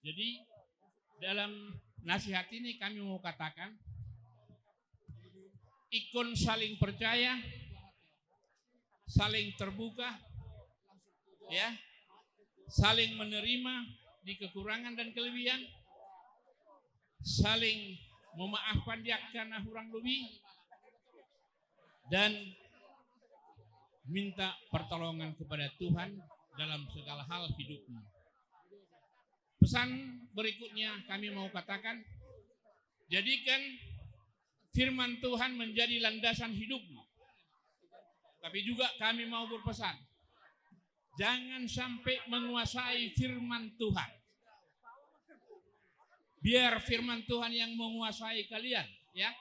Jadi dalam nasihat ini kami mau katakan ikon saling percaya, saling terbuka, ya, saling menerima di kekurangan dan kelebihan, saling memaafkan dia karena kurang lebih, dan minta pertolongan kepada Tuhan dalam segala hal hidupmu. Pesan berikutnya kami mau katakan, jadikan firman Tuhan menjadi landasan hidupmu. Tapi juga kami mau berpesan, jangan sampai menguasai firman Tuhan. Biar firman Tuhan yang menguasai kalian, ya.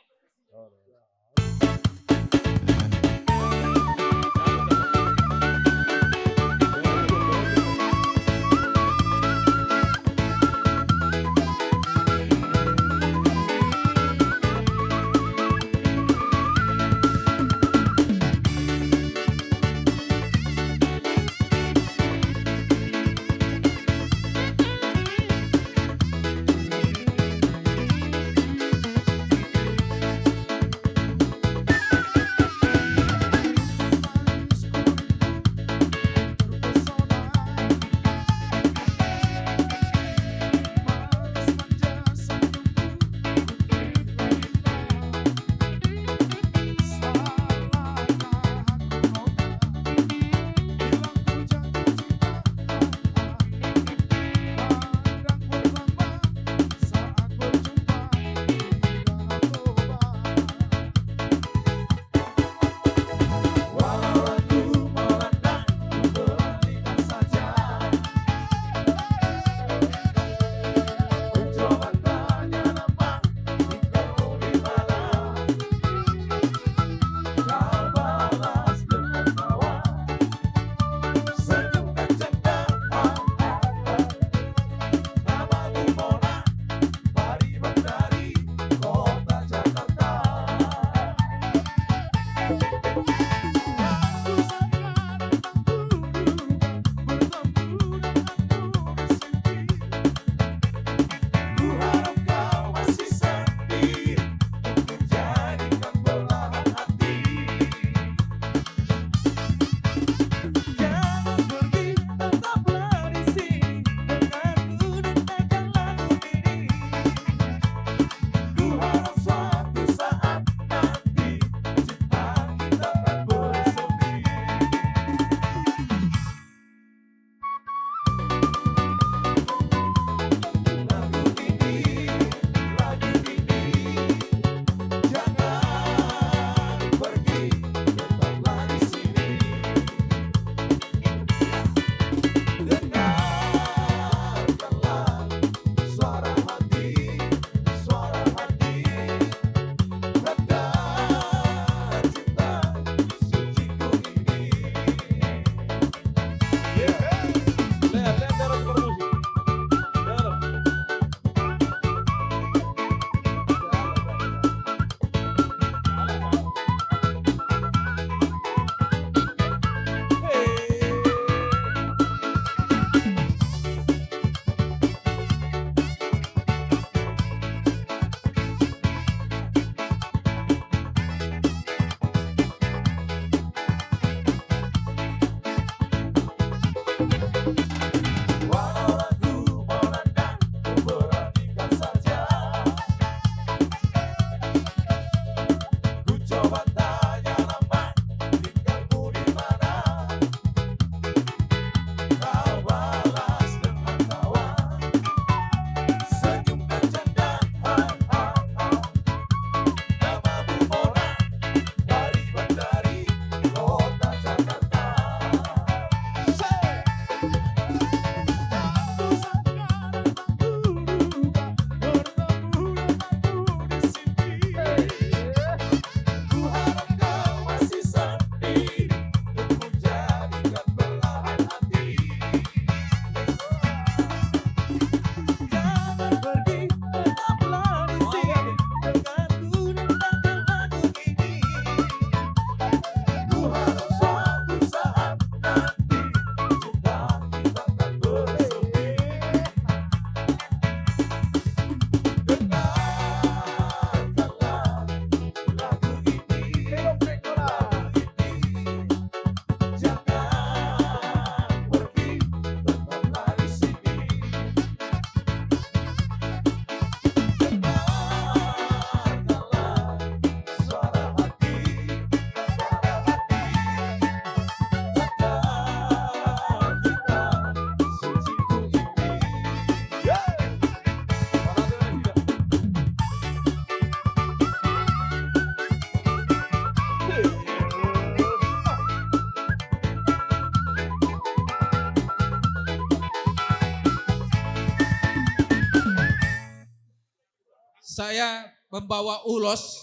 saya membawa ulos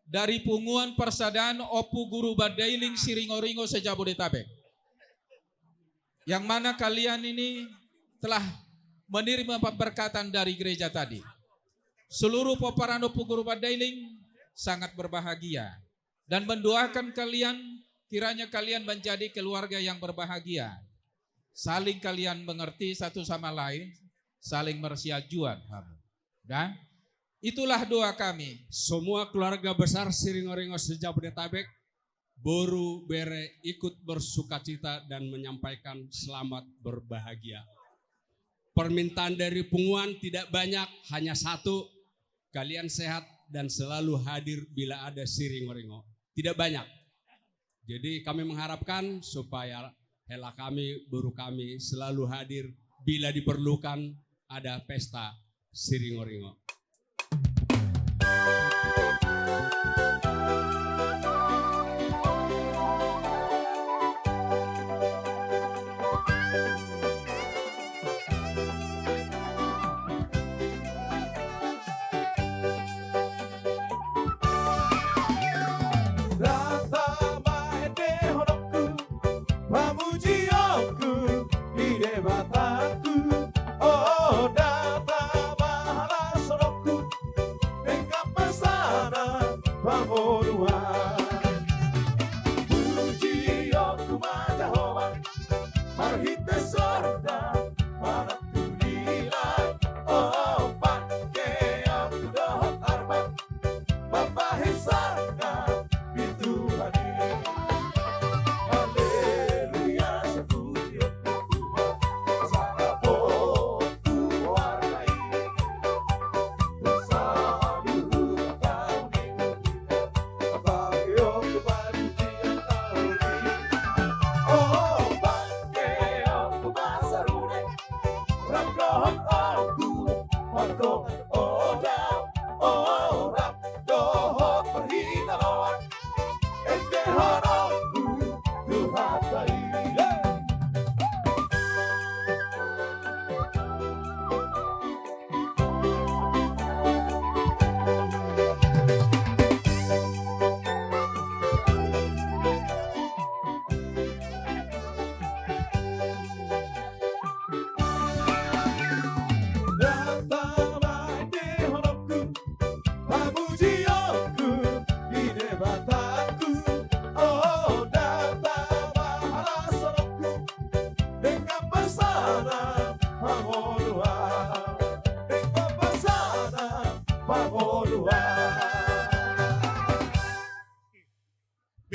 dari Punguan Persaudaraan Opu Guru Badailing Siringoringo se-Jabodetabek. Yang mana kalian ini telah menerima pemberkatan dari gereja tadi. Seluruh peparan Opu Guru Badailing sangat berbahagia dan mendoakan kalian kiranya kalian menjadi keluarga yang berbahagia. Saling kalian mengerti satu sama lain, saling mersiajuan. Dan itulah doa kami. Semua keluarga besar Siringoringo se-Jabodetabek boru bere ikut bersukacita dan menyampaikan selamat berbahagia. Permintaan dari Punguan tidak banyak, hanya satu. Kalian sehat dan selalu hadir bila ada Siringoringo. Tidak banyak. Jadi kami mengharapkan supaya hela kami, boru kami selalu hadir bila diperlukan ada pesta Siringoringo.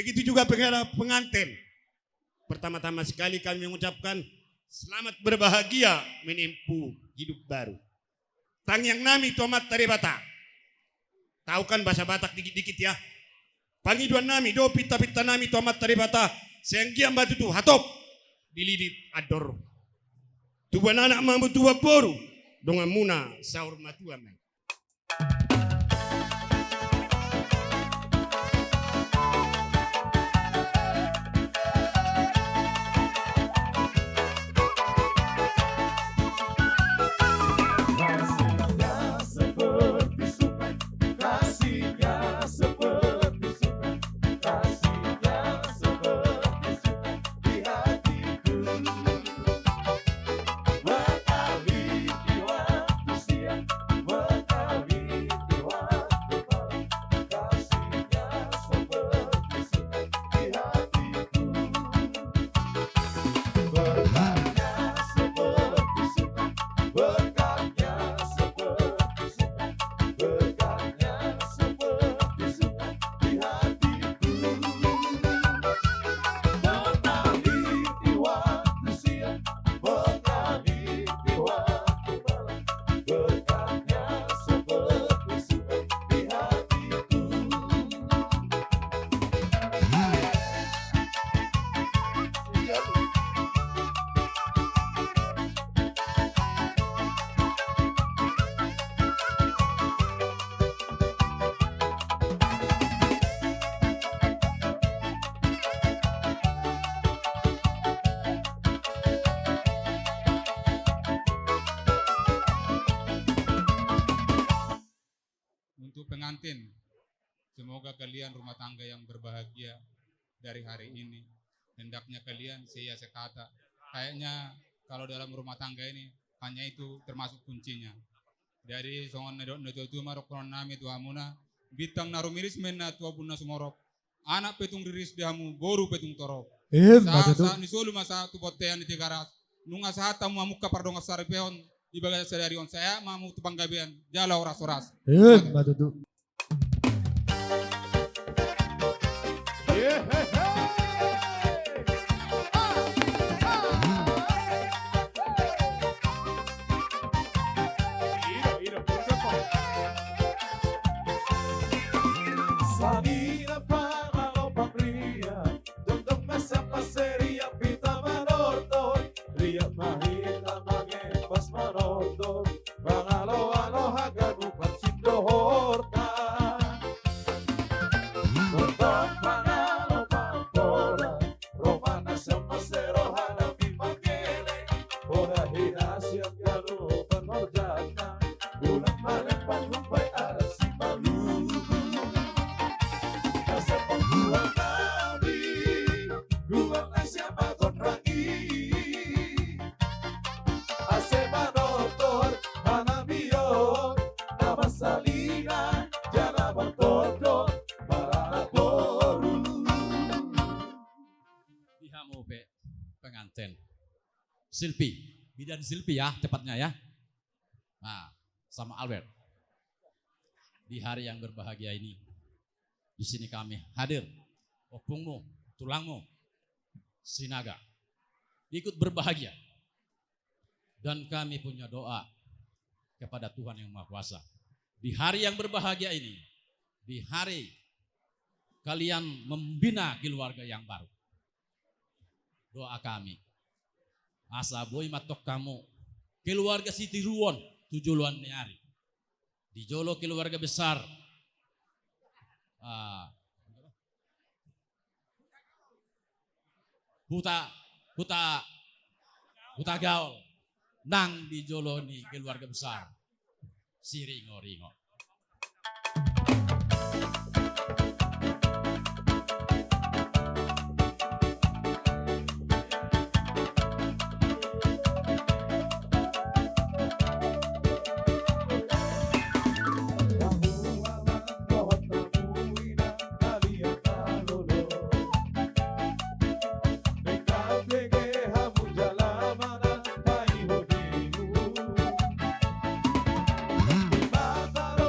Begitu juga pengantin. Pertama-tama sekali kami mengucapkan selamat berbahagia menempuh hidup baru. Tang yang nami tomat tarebata. Tahu kan bahasa Batak dikit-dikit ya. Pangiduan nami do pita-pita nami tomat tarebata. Senggiam batu tu hatop dilidit ador. Tuban anak mambu tua boru dengan muna saur matua mai. Well, pengantin, semoga kalian rumah tangga yang berbahagia dari hari ini. Hendaknya kalian saya sekata, kayaknya kalau dalam rumah tangga ini hanya itu termasuk kuncinya. Dari songon nedo tu marok nami tu amuna, bitang narumiris mena tua bunna sumorok, anak petung riris dihamu, boru petung torok. Sa nisolu masa tu potean di tigarat, nunga sahata muka pardonga saripeon, di bagai sadarion saya mamu tu panggabian, jala oras-oras. Matutu. Salina pangalo pagria, dondong masa paseria pita manorto, ria mahina mangepas manorto, pangalo haganu pansindo horta. Dondong pangalo pangkola, romana sa masero hanapi mangele, ora hinasiang ganu panorjana, ulang malepan humpay aras si malu. Dihamu pe pengantin Silpi, bidan Silpi ya tepatnya ya. Nah, sama Albert. Di hari yang berbahagia ini, di sini kami hadir, opungmu, tulangmu, sinaga, ikut berbahagia. Dan kami punya doa kepada Tuhan yang Maha Kuasa. Di hari yang berbahagia ini, di hari kalian membina keluarga yang baru. Doa kami, asa boy matok kamu, keluarga Siti Ruwon, tujuan hari. Di Jolo keluarga besar, Huta gaul, nang di Jolo ni keluarga besar, Siringo-ringo. Mata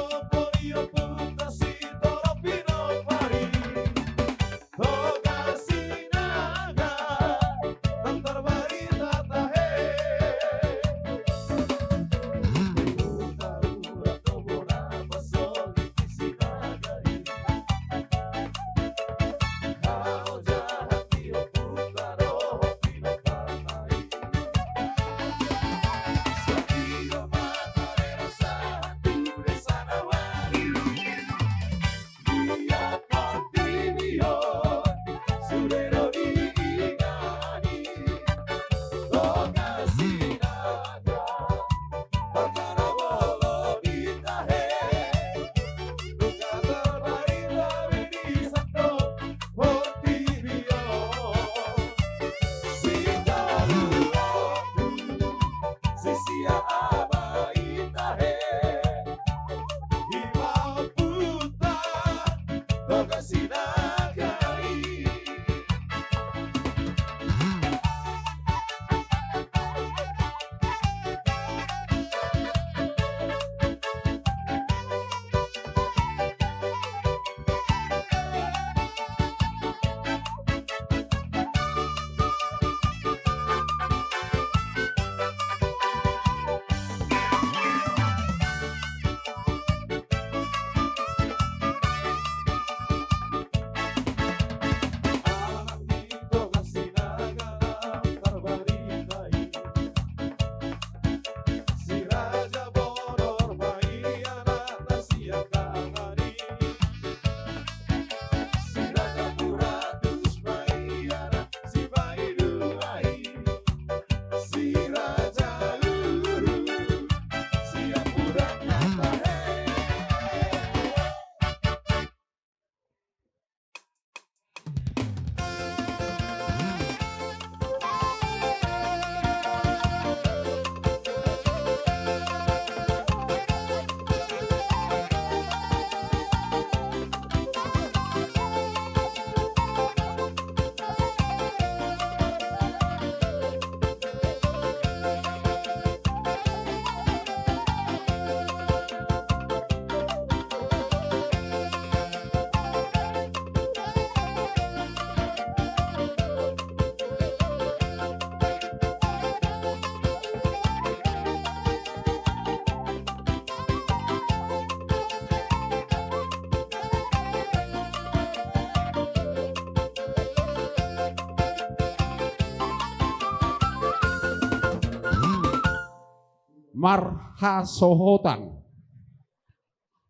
marhasohotan.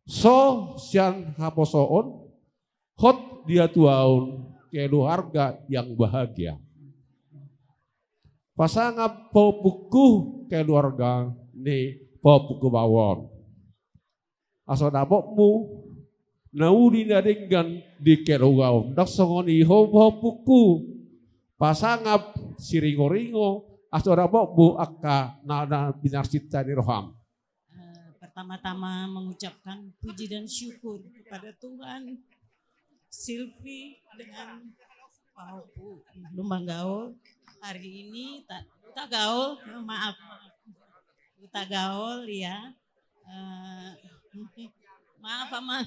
So sian haposoon, hot dia tuaun keluarga yang bahagia. Pasangap popuku keluarga ni popuku bawon. Aso napokmu nauli na ringgan di kelugaw. Naksongoni popuku pasangap siringo-ringo aso napokmu akka na binarsita ni roham. Pertama-tama mengucapkan puji dan syukur kepada Tuhan. Silvi dengan Pak Hopu Lumbang Gaul hari ini tak gaul, maaf, tak gaul ya. Maaf Amang.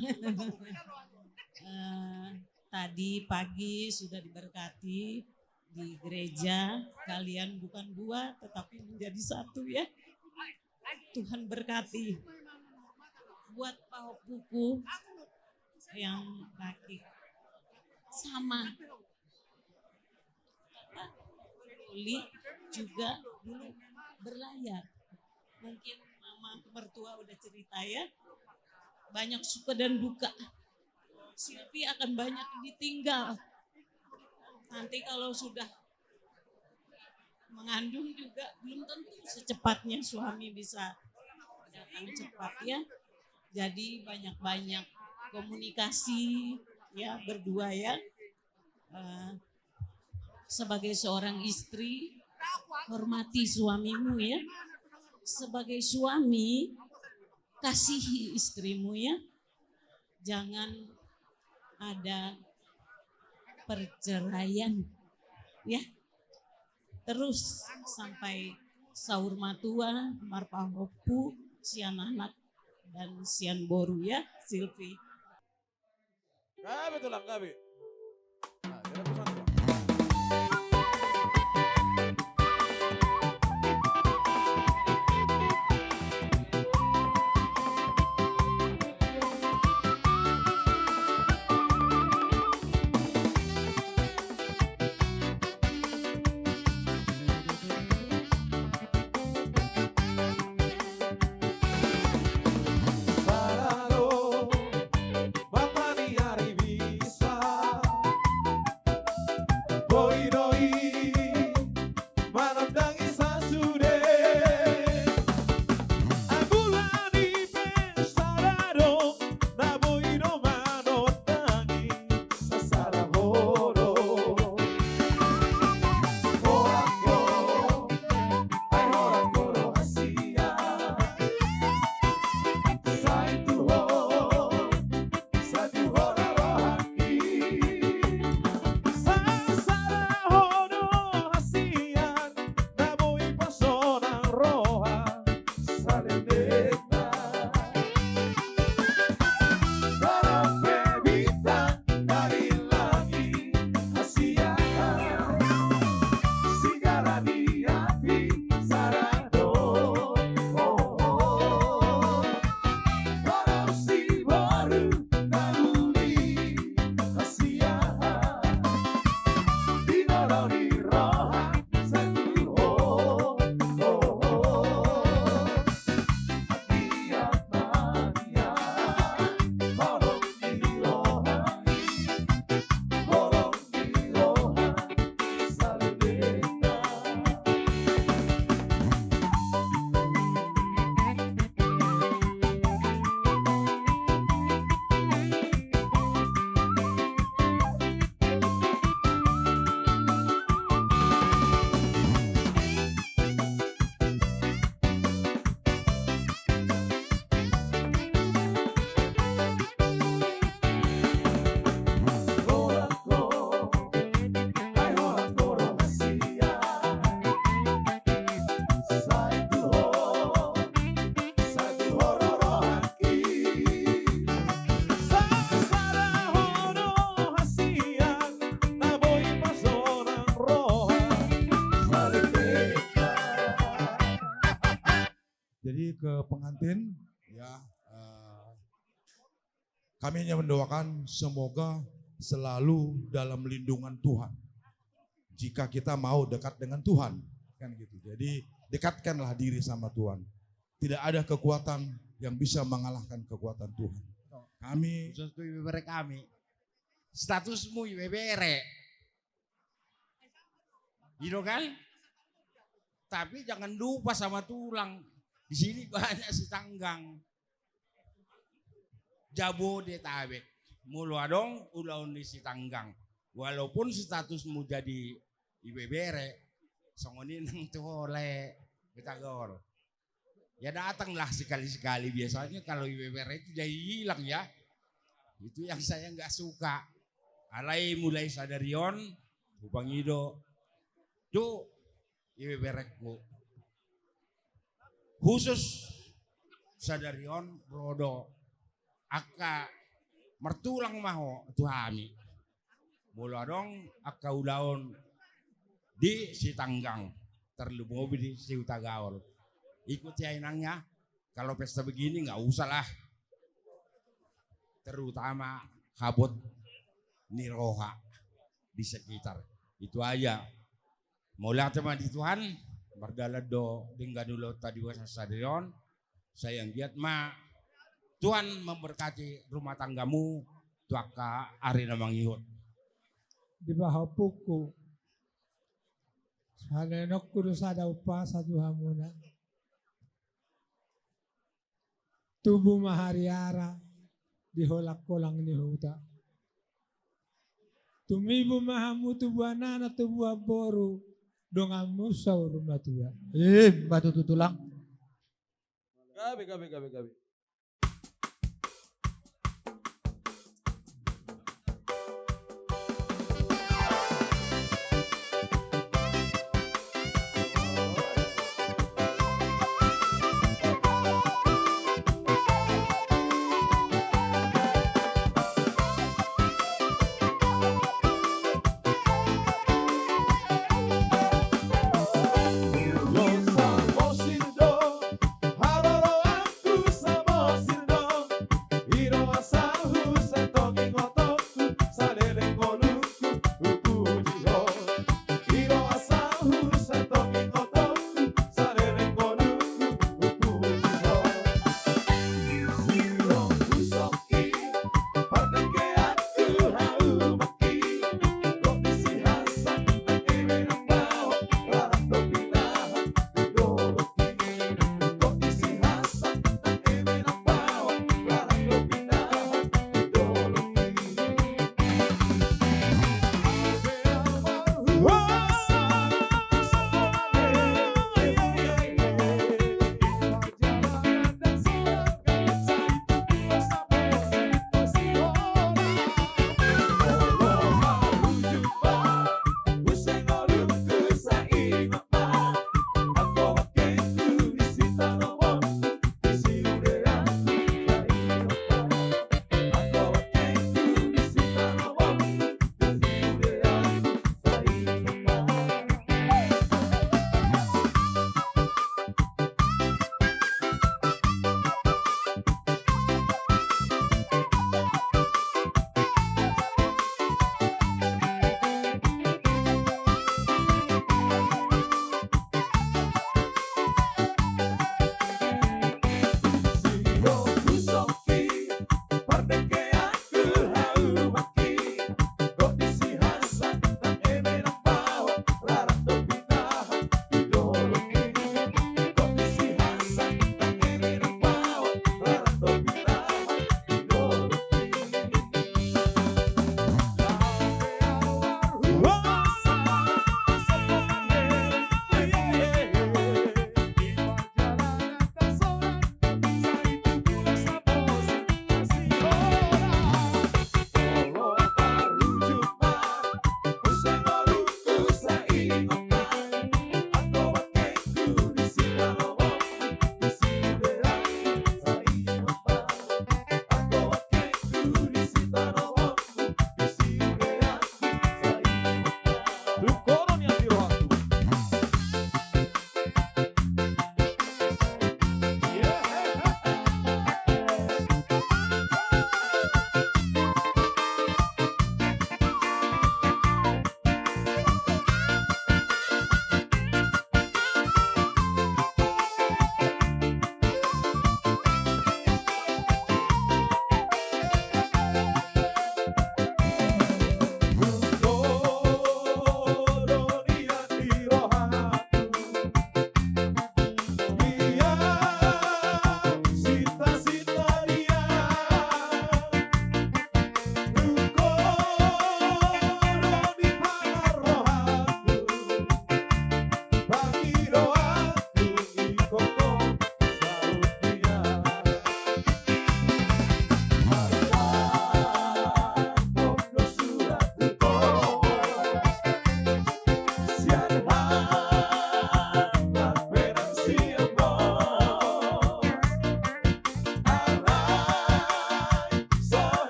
Tadi pagi sudah diberkati di gereja, kalian bukan dua tetapi menjadi satu ya. Tuhan berkati. Buat Pak Hopuku yang laki sama. Uli juga dulu berlayar. Mungkin mama mertua udah cerita ya. Banyak suka dan duka. Silvi akan banyak ditinggal. Nanti kalau sudah mengandung juga belum tentu secepatnya suami bisa datang cepat ya. Jadi banyak-banyak komunikasi ya berdua ya. Sebagai seorang istri, hormati suamimu ya. Sebagai suami, kasihi istrimu ya. Jangan ada perceraian ya. Terus sampai sahur matua, marpah hopu, sian anak dan sian boru ya, Silvi. Gabi tulang gabi. Nah, kita pesan tuh. Sarado, Bapak di hari bisa. Doi-doi, manandangi sasude. Ambulani pensarado, na boiro manandangi sasarahodo. Horako, ay horako rohasia. Jadi ke pengantin ya kami hanya mendoakan semoga selalu dalam lindungan Tuhan. Jika kita mau dekat dengan Tuhan kan gitu. Jadi dekatkanlah diri sama Tuhan. tidak ada kekuatan yang bisa mengalahkan kekuatan Tuhan. Kami khusus ku IWBR kami. Statusmu IWBR. Gitu kan? Tapi jangan lupa sama tulang. Di sini banyak si tanggang. Jabodetabek. Mulu adong ulaun di si tanggang. Walaupun statusmu jadi IWBR, songonin nang tuole kita gor. Ya datanglah sekali-sekali, biasanya kalau IWBR itu jadi hilang ya. Itu yang saya nggak suka. Alai mulai sadarion, Upang Ido, tuh IWBR ku. Khusus sadarion Brodo, akka mertulang maho tuhami. Mula dong akka ulaon di Sitanggang, terlebih di Siutagaol. Ikut ya inangnya, kalau pesta begini nggak usah lah. Terutama habot niroha di sekitar. Itu aja. Mulai teman di Tuhan, berdalado dengan dulu tadi wasa stadion. Saya giat ma, Tuhan memberkati rumah tanggamu, tuaka arena mangihut. Di bawah puku. Hanenok kudu sada upah satu hamuna. Tubuh mahariara diholak kolang ni huta. Tumibu mahamu tubuh anana tubuh boru dongamu saur rumah tua. Batu tutulang. Gabi. Yo samo sindo, haroro aku sama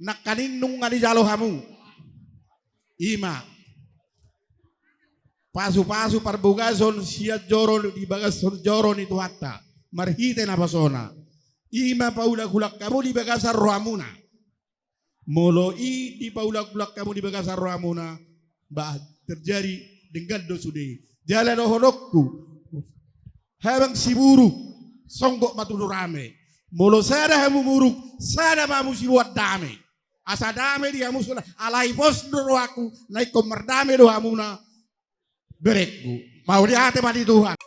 Nak kaninung nga di jalo hamu. Ima. Pasu-pasu parbugason siat joro di bagason joro ni tuhatta. Marhite na pasona. Ima paulak-ulak kamu di bagasar rohamuna. Molo di paulak-ulak kamu di bagasar rohamuna. Bah terjadi dengan dosude. Jalan dohodokku. Habang si buruk. Songgok matulu rame. Molo sada hamu buruk. Sada mamu si buat dame. Asa dame dia musuh alai bos dulu aku naik komer dame doa muna berekku mau di hati mati Tuhan.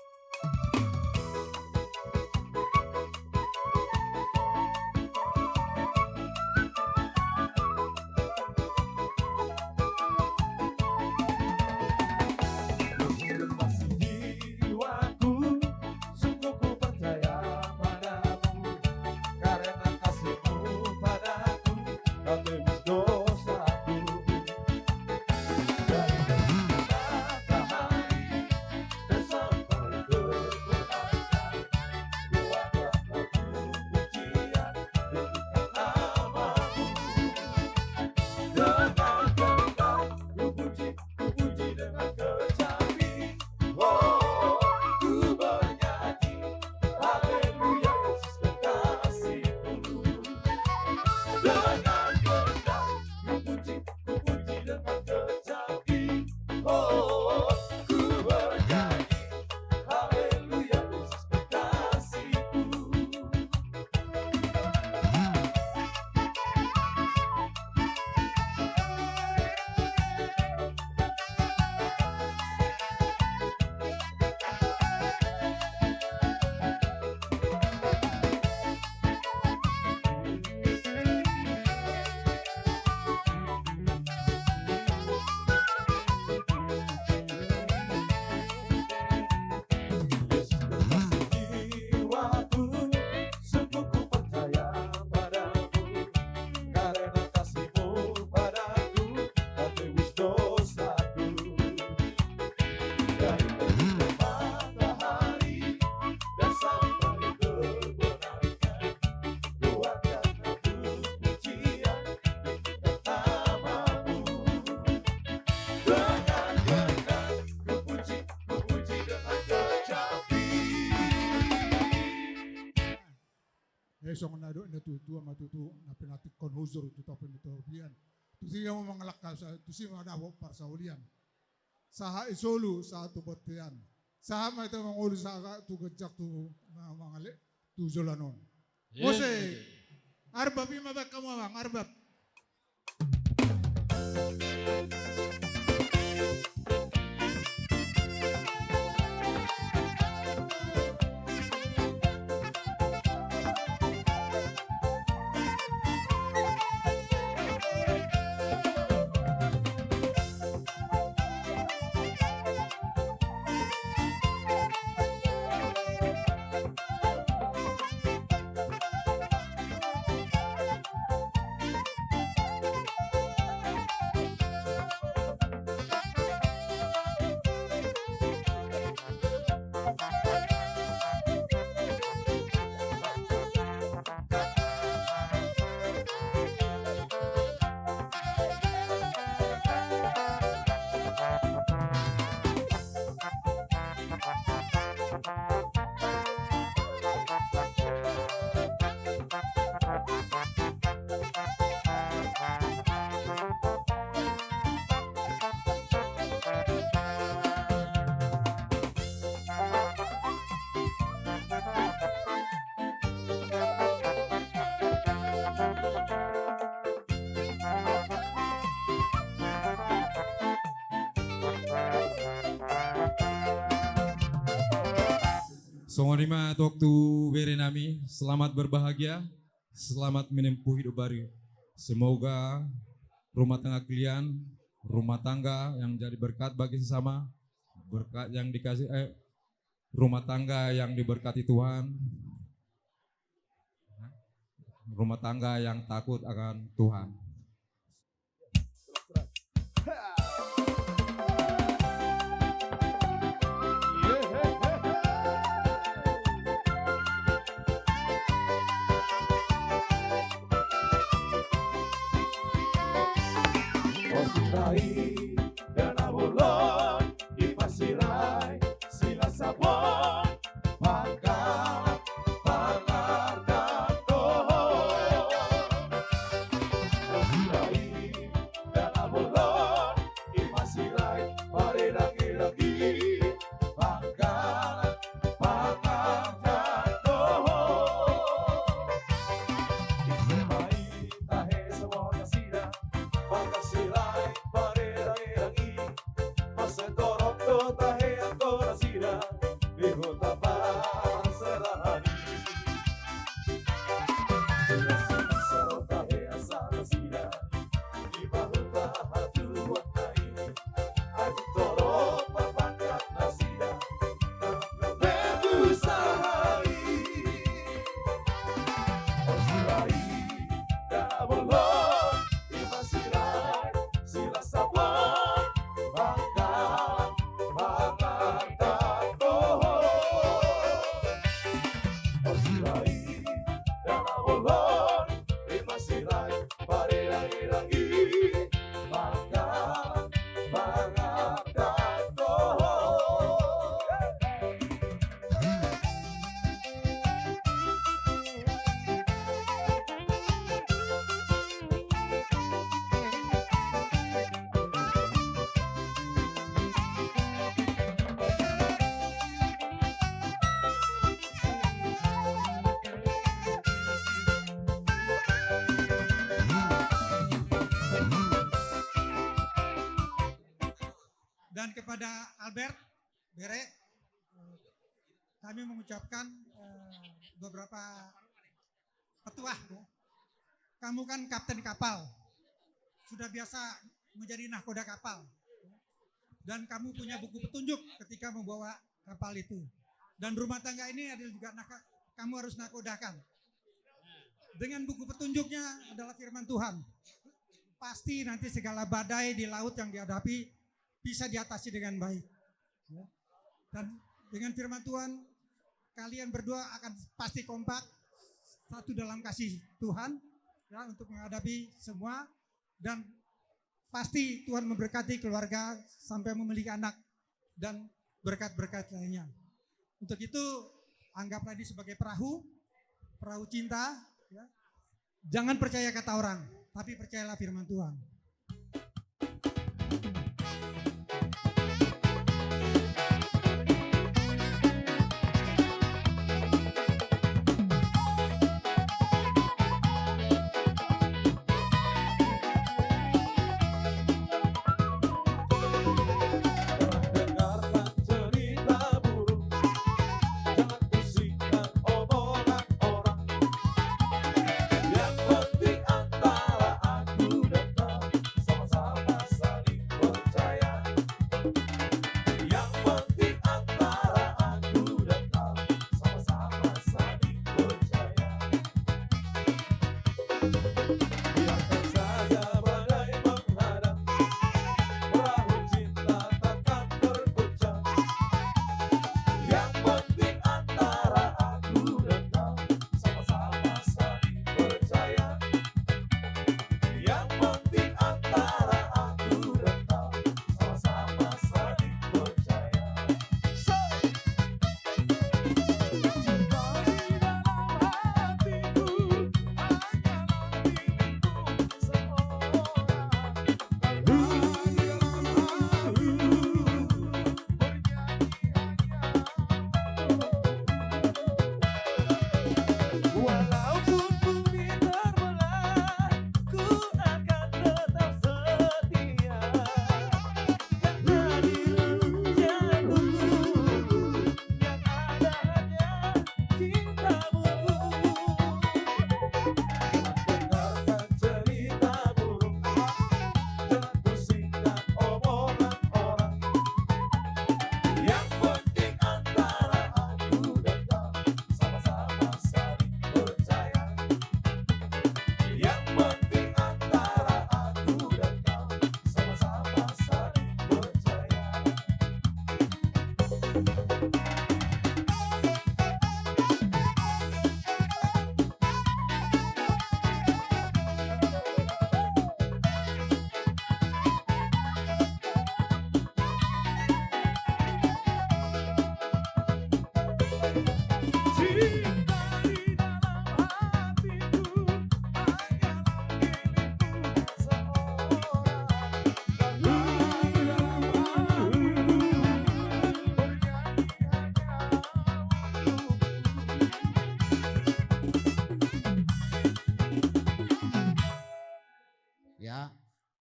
Esok na doon na tutu matutu na pinatik konhuzur tu tapin itu bian. Tu sih yang mengalak tu sih ada par saulian. Saha isolu saha tu botian. Saha mai tu mangulu saha tu gejak tu mangale tu jolanon. Mose arbab ima bak kamu bang arbab. Songonima waktu berenami, selamat berbahagia, selamat menempuh hidup baru. Semoga rumah tangga kalian, rumah tangga yang jadi berkat bagi sesama, berkat yang dikasih, rumah tangga yang diberkati Tuhan, rumah tangga yang takut akan Tuhan. Osirai dan Abulon di Pasirai sila sabon pangkat pangar dan tohon. Osirai dan Abulon di Pasirai pariragi-ragi pangkat pangar dan tohon. Isemai tahe semuanya sida Pagkasilay, parirang-irangi Masentorok to tahean ko na sila Lihuta pa sa lahani Sinasisaraw tahean sa sila Ibahuta hatuwat na ini Ay torok papangkat na sila Nagkabedu sa hari O sila'y kabulon Imasilay, sila sabon, pangkat, pangatag tohon. O sila'y dalawalon, imasilay, parirang-irangi, pangkat, pangatag tohon. Dan kepada Albert Bere, kami mengucapkan beberapa petuah. Kamu kan kapten kapal, sudah biasa menjadi nahkoda kapal. Dan kamu punya buku petunjuk ketika membawa kapal itu. Dan rumah tangga ini adalah juga kamu harus nahkodakan. Dengan buku petunjuknya adalah firman Tuhan. Pasti nanti segala badai di laut yang dihadapi bisa diatasi dengan baik. Dan dengan firman Tuhan, kalian berdua akan pasti kompak, satu dalam kasih Tuhan, ya, untuk menghadapi semua, dan pasti Tuhan memberkati keluarga sampai memiliki anak dan berkat-berkat lainnya. Untuk itu, anggaplah ini sebagai perahu cinta. Ya. Jangan percaya kata orang, tapi percayalah firman Tuhan. Dengarkan cerita buruk, jangan pusingkan omongan orang. Yang penting antara aku dan kau sama-sama saling percaya.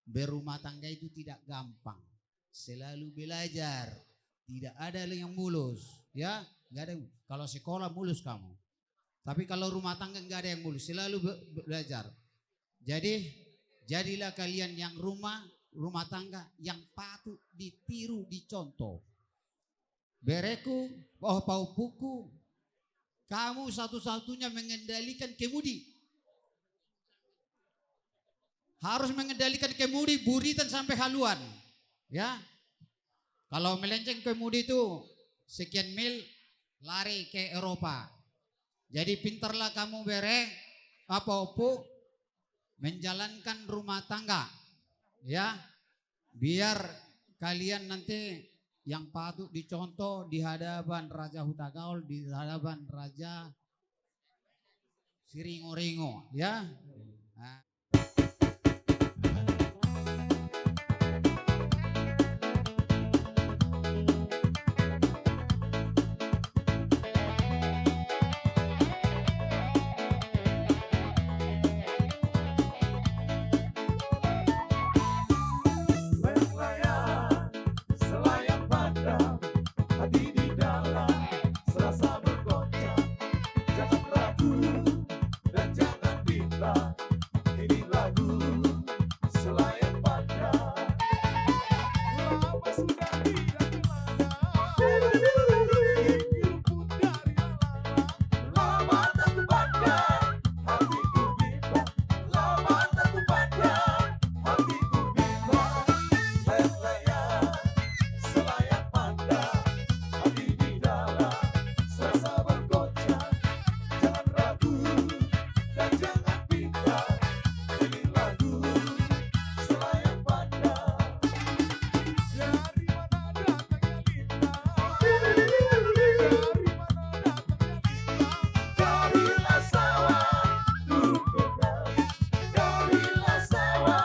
berumah tangga itu tidak gampang. Selalu belajar. Tidak ada yang mulus, ya, nggak ada. Kalau sekolah mulus kamu, tapi kalau rumah tangga nggak ada yang mulus, selalu belajar. Jadi jadilah kalian yang rumah tangga yang patut ditiru, dicontoh. Bereku, paupuku, kamu satu-satunya mengendalikan kemudi. Harus mengendalikan kemudi, buritan sampai haluan, ya. Kalau melenceng kemudi itu sekian mil lari ke Eropa. Jadi pintarlah kamu bere apa-apa menjalankan rumah tangga, ya, biar kalian nanti yang patut dicontoh di hadapan Raja Hutagaul, di hadapan Raja Siringo-ringo, ya. Nah. Selayang pandang, hati di dalam, serasa bergoncang. Jangan ragu dan jangan bimbang. Ini lagu selayang pandang. Lama sudah tidak kemana, hidup pun dari lama. Lama tak kupandang, hatiku bimbang. Lama tak kupandang, hatiku bimbang. Layang-layang selayang pandang, hati di dalam, serasa bergoncang. Jangan ragu dan jangan bimbang. Ini lagu selayang pandang. Dari mana datangnya lintang? Dari mana datangnya lintang? Darilah sawah turun ke kali. Darilah sawah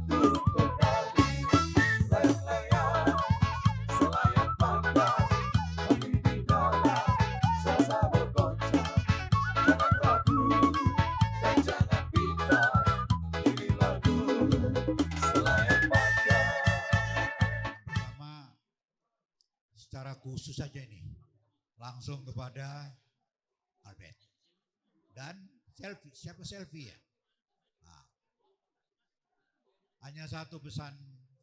turun ke kali. Layang-layang selayang pandang, hati di dalam, serasa bergoncang. Jangan ragu dan jangan bimbang. Ini lagu selayang pandang. Pertama, secara khusus saja ini, langsung kepada Albert. Dan selfie, siapa selfie ya? Nah, hanya satu pesan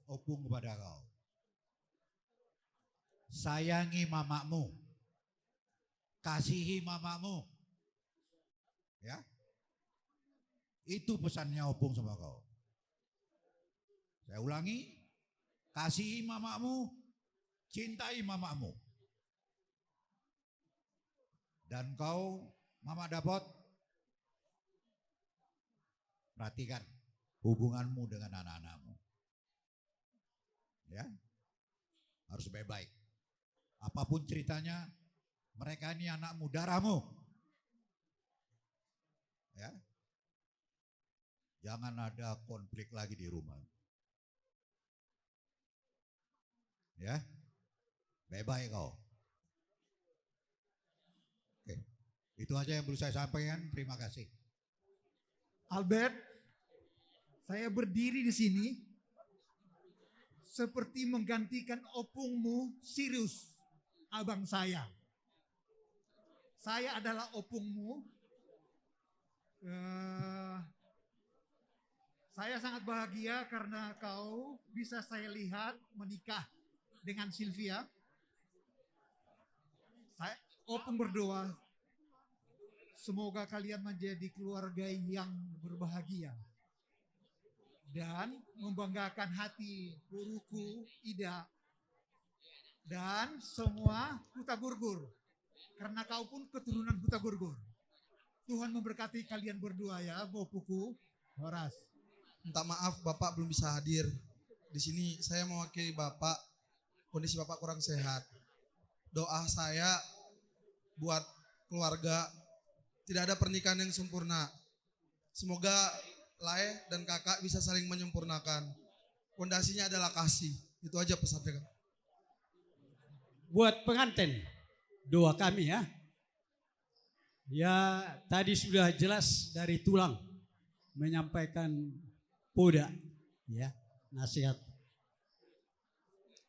Opung kepada kau. Sayangi mamamu, kasihi mamamu. Ya, itu pesannya Opung sama kau. Saya ulangi, kasihi mamamu, cintai mamamu. Dan kau, Mama Dapot, perhatikan hubunganmu dengan anak-anakmu. Ya, harus baik-baik. Apapun ceritanya, mereka ini anakmu, darahmu. Ya, jangan ada konflik lagi di rumah. Ya, baik-baik kau. Oke, itu aja yang perlu saya sampaikan. Terima kasih. Albert, saya berdiri di sini seperti menggantikan opungmu Sirius, abang saya. Saya adalah opungmu. Saya sangat bahagia karena kau bisa saya lihat menikah dengan Sylvia. Saya opung berdoa, semoga kalian menjadi keluarga yang berbahagia dan membanggakan hati guruku Ida dan semua Huta Gurgur, karena kau pun keturunan Huta Gurgur. Tuhan memberkati kalian berdua ya, Bopuku, Horas. Minta maaf Bapak belum bisa hadir. Di sini saya mewakili Bapak, kondisi Bapak kurang sehat. Doa saya buat keluarga, tidak ada pernikahan yang sempurna. Semoga Lae dan kakak bisa saling menyempurnakan. Fondasinya adalah kasih. Itu aja pesannya. Buat pengantin, doa kami ya. Ya tadi sudah jelas dari tulang menyampaikan poda ya. nasihat.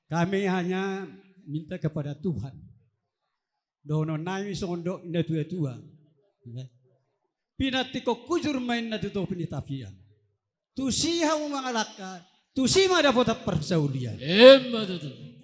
Kami hanya minta kepada Tuhan. Dono nami sondok ina tua-tua. Pinatiko kujur main na tuto pinitafian. Tusiha mo mga laka, tusima dapat persaulian. Betul.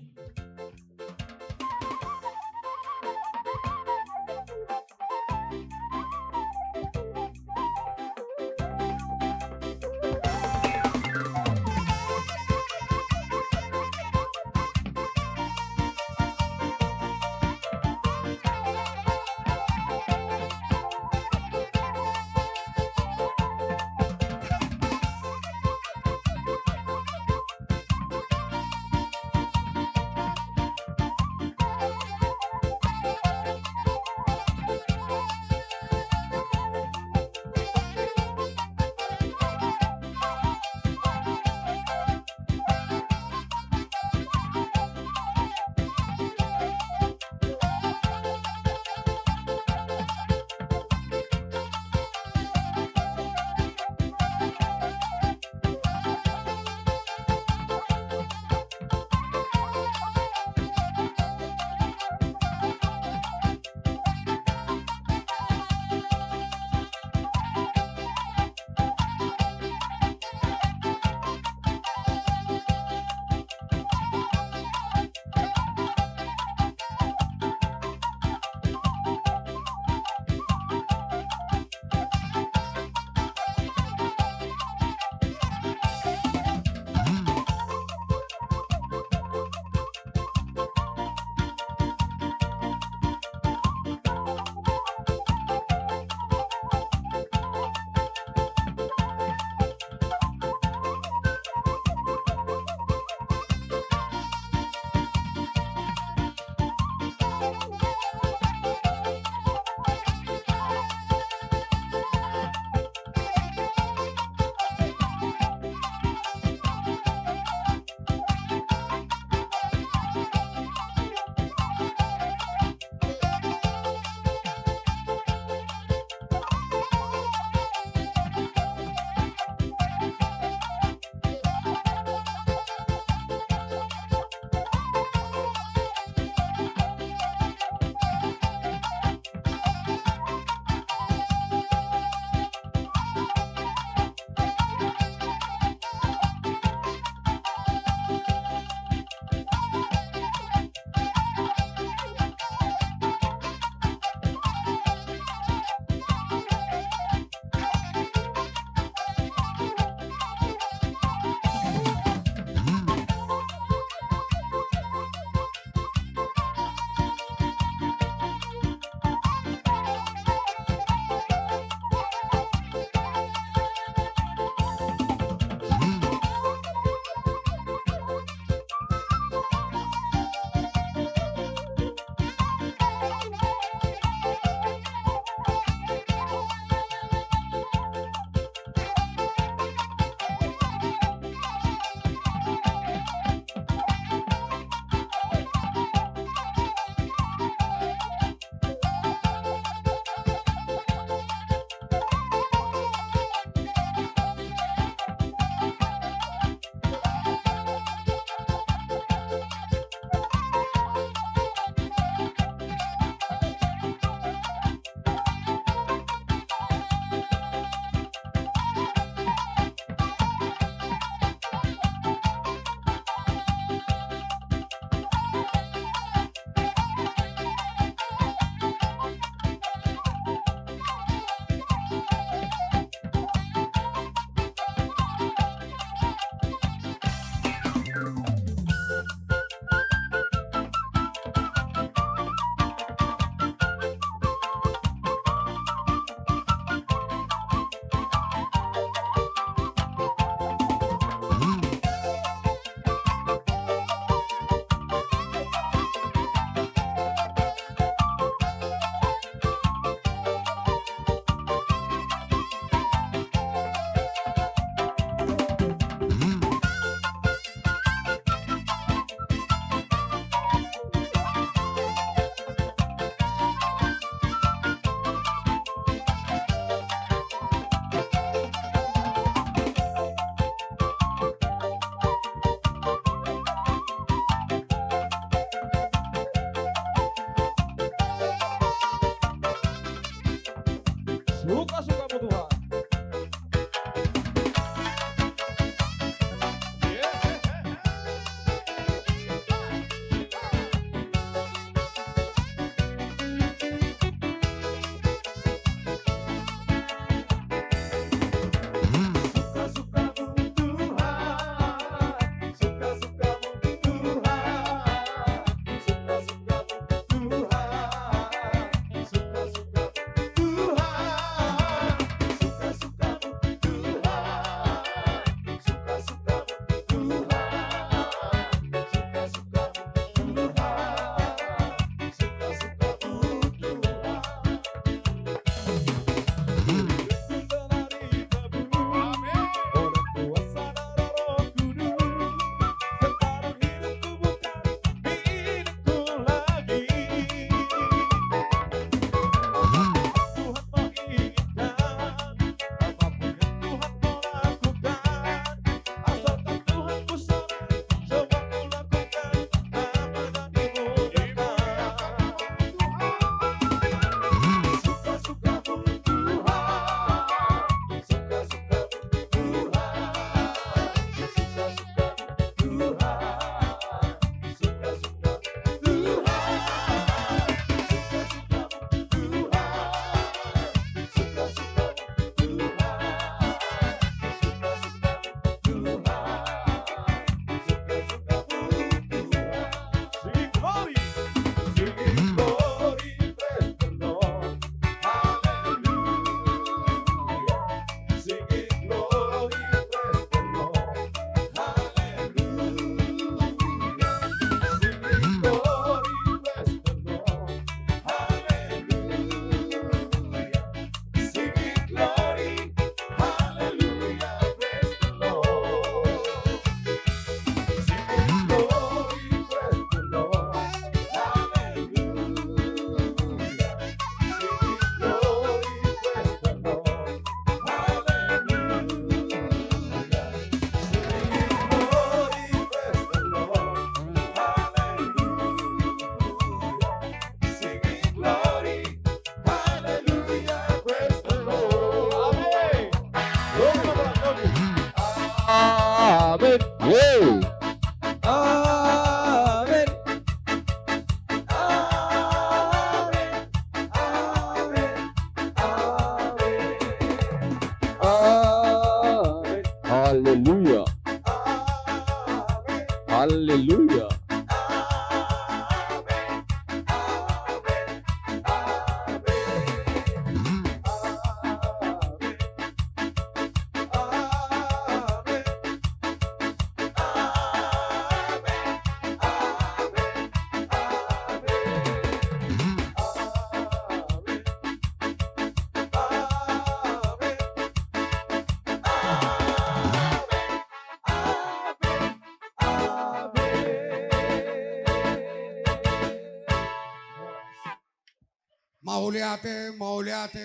Haleluya.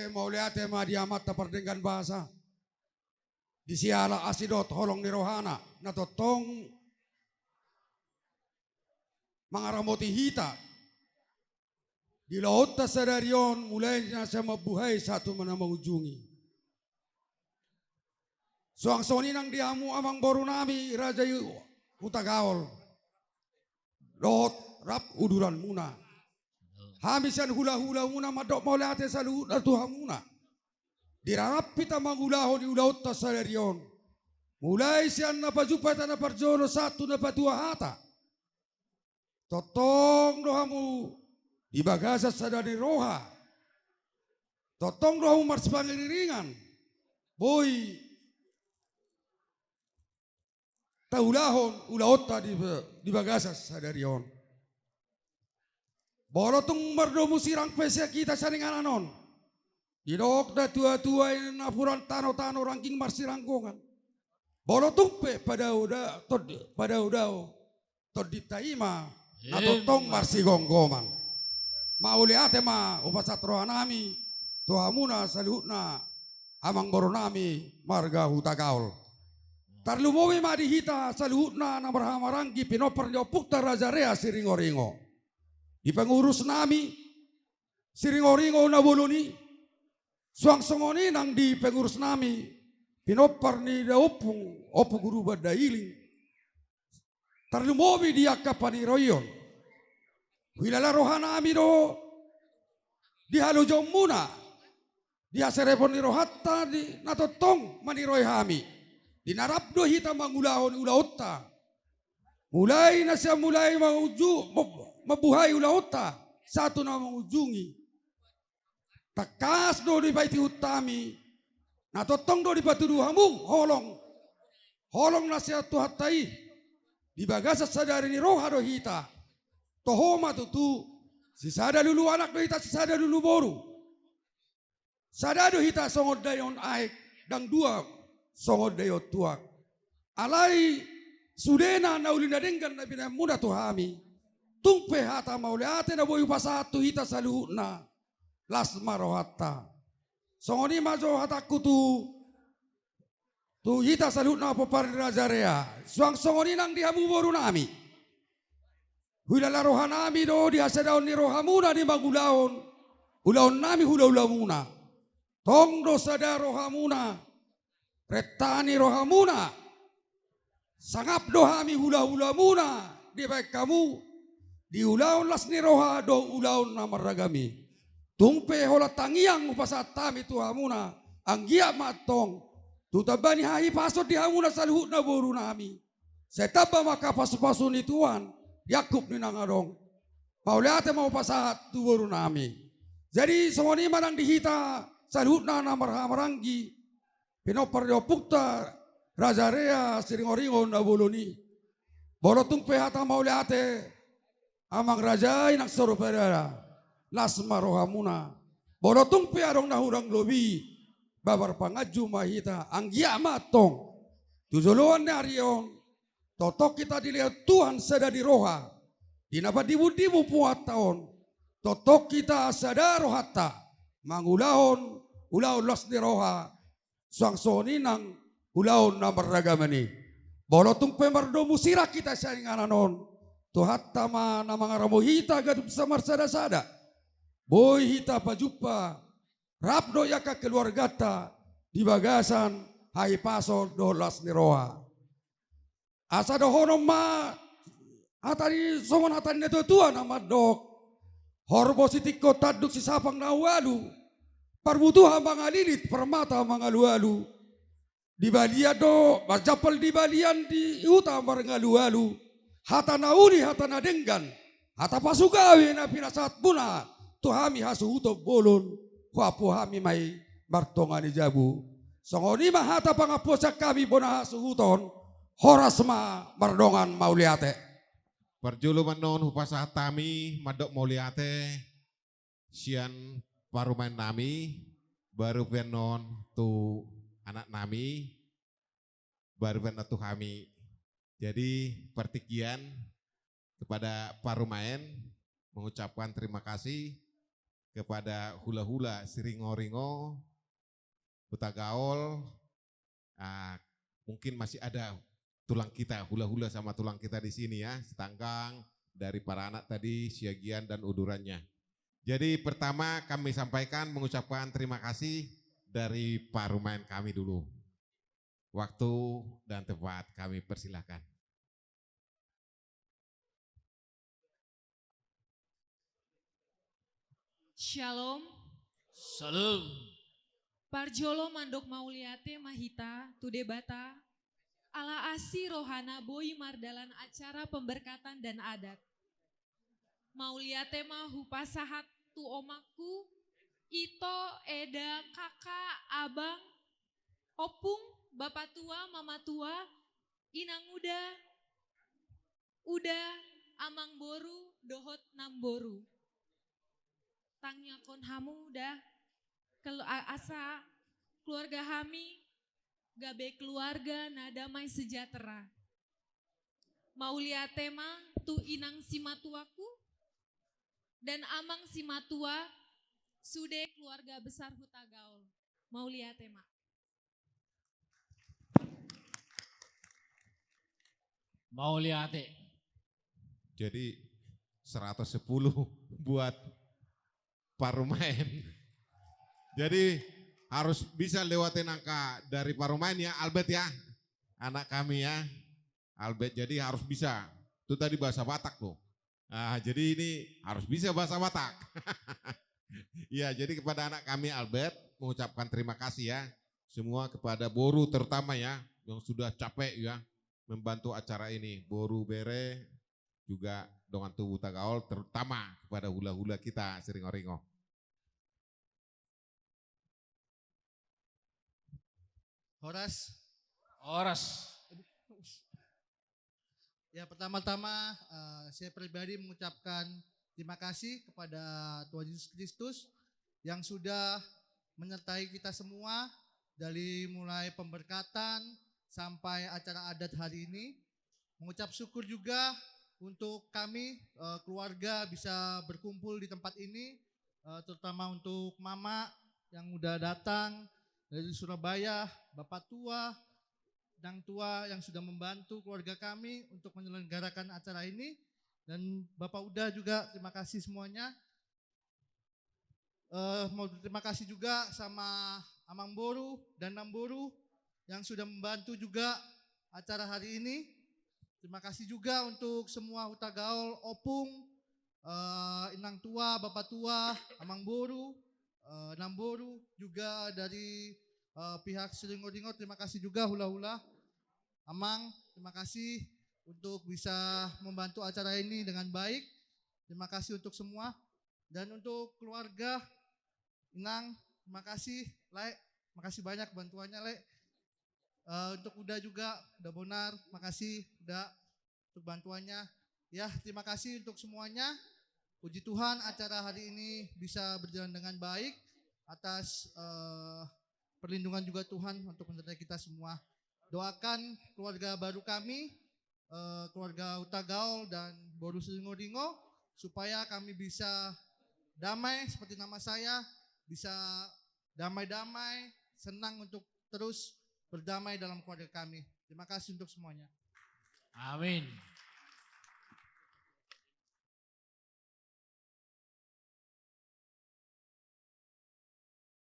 Mauliate madiamat tapardenggan bahasa. Disiala asidot holong ni rohana natotong mangaramoti hita. Di laut tasadarion mulainya sama buhay satu mana mengunjungi. Soang soni nang diamu amang boru nami raja utagaol. Lot rap uduran muna. Hamisan hula-hula muna madok mauliate salu datu hamuna. Dirarap pita mangulaho di ulaut tasadarion. Mulai sian na pajupata na parjono satu na patua hata. Totong dohamu di bagasa sadari roha. Totong dohamu mars pangiriringan. Boy taulahon ulaota di bagasa sadarion. Bolotung merdomu sirang pesa kita saringan anon. Didok da tua-tua ini napuran tano-tano rangking marsirangkongan. Bolotung pe pada udah tod ditaima atau tong marsi gonggoman. Mauliate ma upasatro anami tuhamuna salutna amang boronami marga hutagaul. Tarlumowi ma dihita salutna namarhamaranggi pinoper nyopukta Razarea siringo-ringo. Di pengurus nami siringo-ringo na boloni suang songoni nang di pengurus nami pinopar ni daupung opo guru badailing tarlumobi di akapani royon wilala rohana ami do di halo jomuna di aserepon ni rohatta di natotong maniroy hami di narapdo hita mangulahon ulaotta mulai nasya mulai mauju mabuhay ulaota satu na mangujungi takas do di baiti utami natotong do di patuduhamu holong nasihat tuhatai di bagasa sadari ni roha do hita tohoma tutu si sada lulu anak do hita si sada lulu boru sada do hita songod dayon aek dang dua songod dayo tuak alai sudena na ulinda denggan na bina muda tuhami tungpe hata mauliate na boyu pasatu hita saluhna lasma rohata songoni majo hataku tu hita saluhna popar Razarea suang songoni nang dihamu boru nami hulala rohanami do diasadaon ni rohamuna di magulaon ulaon nami hula-ulamuna tong do sada rohamuna retani rohamuna sangap dohami hula-ulamuna di baik kamu di ulaon las ni roha do ulaon namaragami tungpe hola tangiang upasatami tu hamuna anggia matong tutabani hai pasot di hamuna saluhut na boru nami setaba maka pasu-pasu ni tuan Yakub ni nangadong pauliate mau pasahat tu boru nami jadi songoni manang dihita saluhut na namaranggi pinopar diopukta Razarea siringo-ringo na boloni bolotung pehata mauliate amang rajai nak soro pada lasma rohamuna bolotung piarong nahurang lobi babar pangaju mahita anggia matong tujuluan narion totok kita dilihat Tuhan sada di roha dinapa dibu-dibu puat tahun totok kita sada rohata mangulahon ulaon las di roha suang soni nang ulaon namarragamani bolotung pemardo musira kita saringan anon Tuhatta ma namangaramo hita gadup samar sada-sada. Boy hita pajupa. Rapdo yaka keluargata di bagasan hai paso dolas ni roha. Asa dohono ma atari somon atari neto tua nama dok. Horbo sitiko taduk si sapang nawalu. Parbutuha mangalilit permata mangalu-alu. Di balia do, majapal di balian di uta marangalu-alu. hata nauni hata nadenggan, hata pasugawi na pinasat buna, tuhami hasu utok bolon, wapo hami mai martongani jabu. Songoni mah hata pangaposak kami bona hasu uton, horas ma mardongan mauliate. Perjulu menon hupasa hatami madok mauliate, sian parumain nami, baru penon tu anak nami, baru penon tu kami. Jadi pertikian kepada parumain mengucapkan terima kasih kepada hula-hula Siringo-ringo, Hutagaol, mungkin masih ada tulang kita, hula-hula sama tulang kita di sini ya, setanggang dari para anak tadi, Siagian dan udurannya. Jadi pertama kami sampaikan mengucapkan terima kasih dari parumain kami dulu. Waktu dan tempat kami persilahkan. Shalom. Salam. Parjolo mandok mauliate mahita tudebata. Ala asi rohana boi mardalan acara pemberkatan dan adat. Mauliate mah hupasahat tu omaku, ito, eda, kakak, abang, opung, bapak tua, mama tua, inang uda, amang boru, dohot namboru. Tangnya kon hamu dah, asa keluarga kami, gabe keluarga na damai sejahtera. Mauliate mah tu inang simatuaku, dan amang simatua sude keluarga besar Hutagaol. Mauliate mah. Mauliate. Jadi 110 buat parumain. Jadi harus bisa lewatin angka dari parumain ya Albert ya. Anak kami ya. Albert jadi harus bisa. Itu tadi bahasa Batak loh. Nah, jadi ini harus bisa bahasa Batak. Ya, jadi kepada anak kami Albert mengucapkan terima kasih ya. Semua kepada Boru terutama ya yang sudah capek ya membantu acara ini. Boru Bere juga dengan tubuh Tagaol terutama kepada hula-hula kita Siringo-ringo. Horas. Ya pertama-tama saya pribadi mengucapkan terima kasih kepada Tuhan Yesus Kristus yang sudah menyertai kita semua dari mulai pemberkatan sampai acara adat hari ini. Mengucap syukur juga untuk kami keluarga bisa berkumpul di tempat ini, terutama untuk Mama yang udah datang dari Surabaya, Bapak tua, Dang tua yang sudah membantu keluarga kami untuk menyelenggarakan acara ini, dan Bapak Uda juga terima kasih semuanya. Mau terima kasih juga sama Amang Boru dan Namboru yang sudah membantu juga acara hari ini. Terima kasih juga untuk semua Hutagaol, Opung, Inang tua, Bapak tua, Amang Boru, Namboru, juga dari pihak Siringo-ringo terima kasih juga hula-hula. Amang, terima kasih untuk bisa membantu acara ini dengan baik. Terima kasih untuk semua. Dan untuk keluarga Inang, terima kasih. Le, makasih banyak bantuannya Le. Untuk Uda juga, Uda Bonar, makasih Uda untuk bantuannya. Ya, terima kasih untuk semuanya. Puji Tuhan acara hari ini bisa berjalan dengan baik atas perlindungan juga Tuhan untuk menyertai kita semua. Doakan keluarga baru kami, keluarga Hutagaol dan Boru Siringo-ringo supaya kami bisa damai seperti nama saya, bisa damai-damai, senang untuk terus berdamai dalam keluarga kami. Terima kasih untuk semuanya. Amin.